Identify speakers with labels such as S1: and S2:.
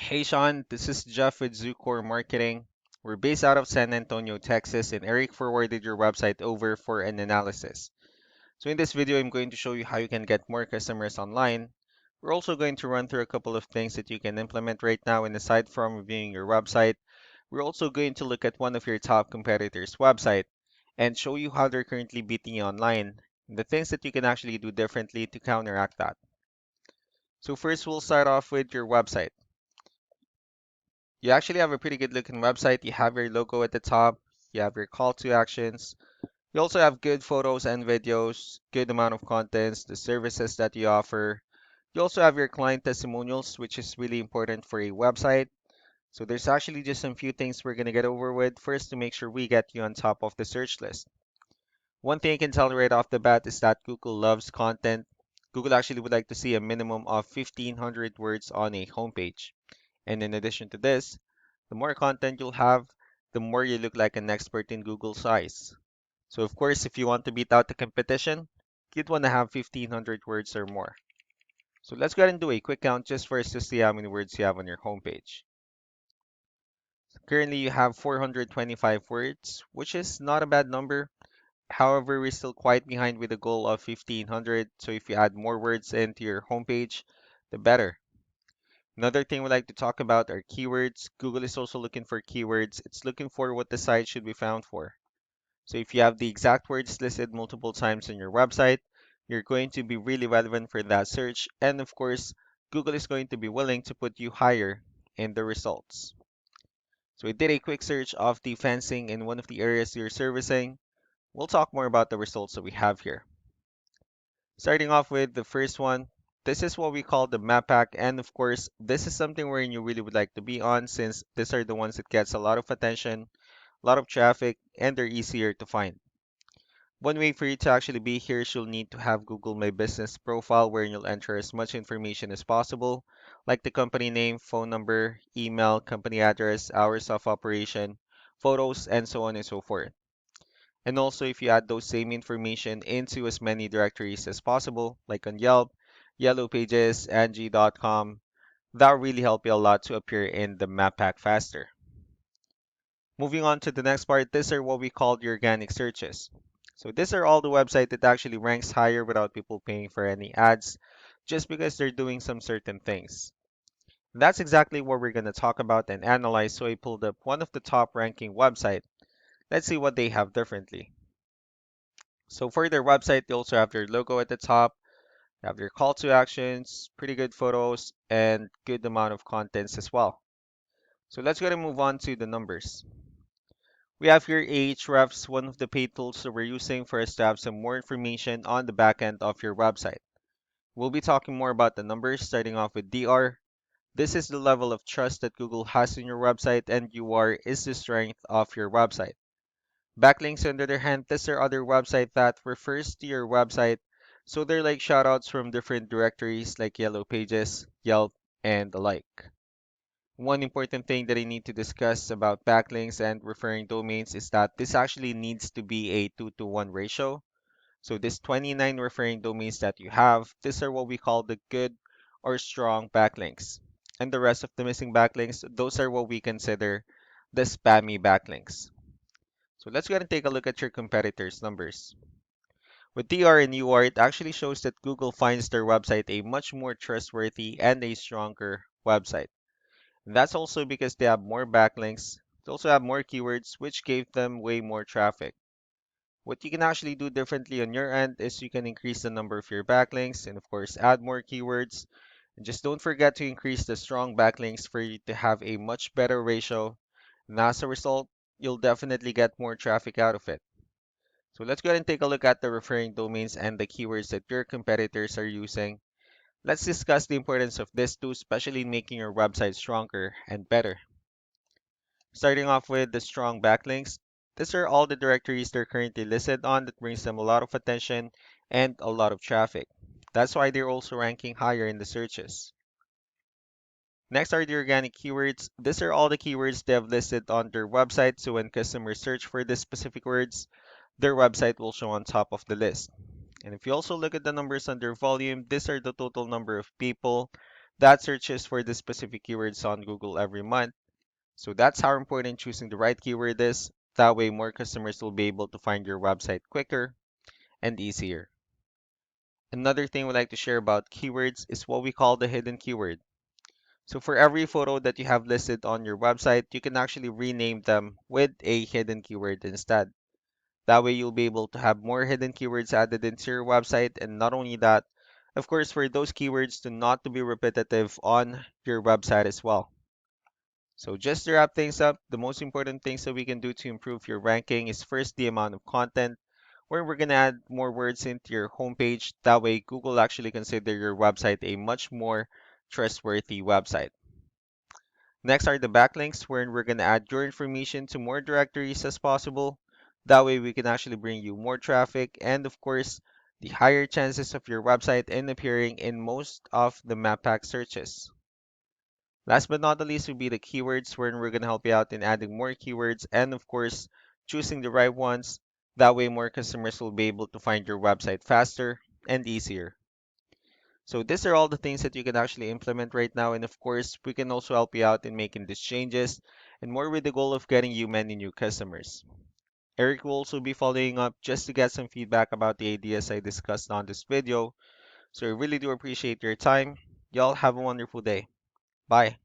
S1: Hey Sean, this is Jeff with Zucore Marketing. We're based out of San Antonio, Texas, and Eric forwarded your website over for an analysis. So in this video, I'm going to show you how you can get more customers online. We're also going to run through a couple of things that you can implement right now, and aside from reviewing your website, we're also going to look at one of your top competitors' website and show you how they're currently beating you online, and the things that you can actually do differently to counteract that. So first, we'll start off with your website. You actually have a pretty good looking website. You have your logo at the top, you have your call to actions. You also have good photos and videos, good amount of contents, the services that you offer. You also have your client testimonials, which is really important for a website. So there's actually just some few things we're going to get over with first to make sure we get you on top of the search list. One thing I can tell right off the bat is that Google loves content. Google actually would like to see a minimum of 1,500 words on a homepage. And in addition to this, the more content you'll have, the more you look like an expert in Google's eyes. So of course, if you want to beat out the competition, you'd want to have 1,500 words or more. So let's go ahead and do a quick count just for us to see how many words you have on your homepage. Currently, you have 425 words, which is not a bad number. However, we're still quite behind with the goal of 1,500. So if you add more words into your homepage, the better. Another thing we like to talk about are keywords. Google is also looking for keywords. It's looking for what the site should be found for. So if you have the exact words listed multiple times on your website, you're going to be really relevant for that search. And of course, Google is going to be willing to put you higher in the results. So we did a quick search of the fencing in one of the areas you're servicing. We'll talk more about the results that we have here. Starting off with the first one, this is what we call the map pack, and of course, this is something where you really would like to be on since these are the ones that gets a lot of attention, a lot of traffic, and they're easier to find. One way for you to actually be here is you'll need to have Google My Business profile where you'll enter as much information as possible, like the company name, phone number, email, company address, hours of operation, photos, and so on and so forth. And also, if you add those same information into as many directories as possible, like on Yelp, Yellow Pages, Angie.com, that will really help you a lot to appear in the map pack faster. Moving on to the next part, these are what we call the organic searches. So these are all the website that actually ranks higher without people paying for any ads, just because they're doing some certain things. That's exactly what we're going to talk about and analyze. So I pulled up one of the top ranking website. Let's see what they have differently. So for their website, they also have their logo at the top, they have their call to actions, pretty good photos, and good amount of contents as well. So let's go and move on to the numbers. We have here Ahrefs, one of the paid tools that we're using for us to have some more information on the back end of your website. We'll be talking more about the numbers, starting off with DR. This is the level of trust that Google has in your website, and UR is the strength of your website. Backlinks, on the other hand, these are other website that refers to your website, so they're like shoutouts from different directories like Yellow Pages, Yelp, and the like. One important thing that I need to discuss about backlinks and referring domains is that this actually needs to be a 2-to-1 ratio. So this 29 referring domains that you have, these are what we call the good or strong backlinks. And the rest of the missing backlinks, those are what we consider the spammy backlinks. So let's go ahead and take a look at your competitors' numbers. With DR and UR, it actually shows that Google finds their website a much more trustworthy and a stronger website. And that's also because they have more backlinks. They also have more keywords, which gave them way more traffic. What you can actually do differently on your end is you can increase the number of your backlinks and, of course, add more keywords. And just don't forget to increase the strong backlinks for you to have a much better ratio. And as a result, you'll definitely get more traffic out of it. So let's go ahead and take a look at the referring domains and the keywords that your competitors are using. Let's discuss the importance of this too, especially in making your website stronger and better. Starting off with the strong backlinks, these are all the directories they're currently listed on that brings them a lot of attention and a lot of traffic. That's why they're also ranking higher in the searches. Next are the organic keywords. These are all the keywords they have listed on their website, so when customers search for these specific words, their website will show on top of the list. And if you also look at the numbers under volume, these are the total number of people that searches for the specific keywords on Google every month. So that's how important choosing the right keyword is. That way, more customers will be able to find your website quicker and easier. Another thing we like to share about keywords is what we call the hidden keyword. So for every photo that you have listed on your website, you can actually rename them with a hidden keyword instead. That way you'll be able to have more hidden keywords added into your website. And not only that, of course, for those keywords to not to be repetitive on your website as well. So just to wrap things up, the most important things that we can do to improve your ranking is first the amount of content, where we're going to add more words into your homepage. That way Google actually consider your website a much more trustworthy website. Next are the backlinks, wherein we're going to add your information to more directories as possible. That way we can actually bring you more traffic and of course the higher chances of your website in appearing in most of the map pack searches. Last but not the least would be the keywords, wherein we're going to help you out in adding more keywords and of course choosing the right ones. That way more customers will be able to find your website faster and easier. So these are all the things that you can actually implement right now. And of course, we can also help you out in making these changes and more with the goal of getting you many new customers. Eric will also be following up just to get some feedback about the ideas I discussed on this video. So I really do appreciate your time. Y'all have a wonderful day. Bye.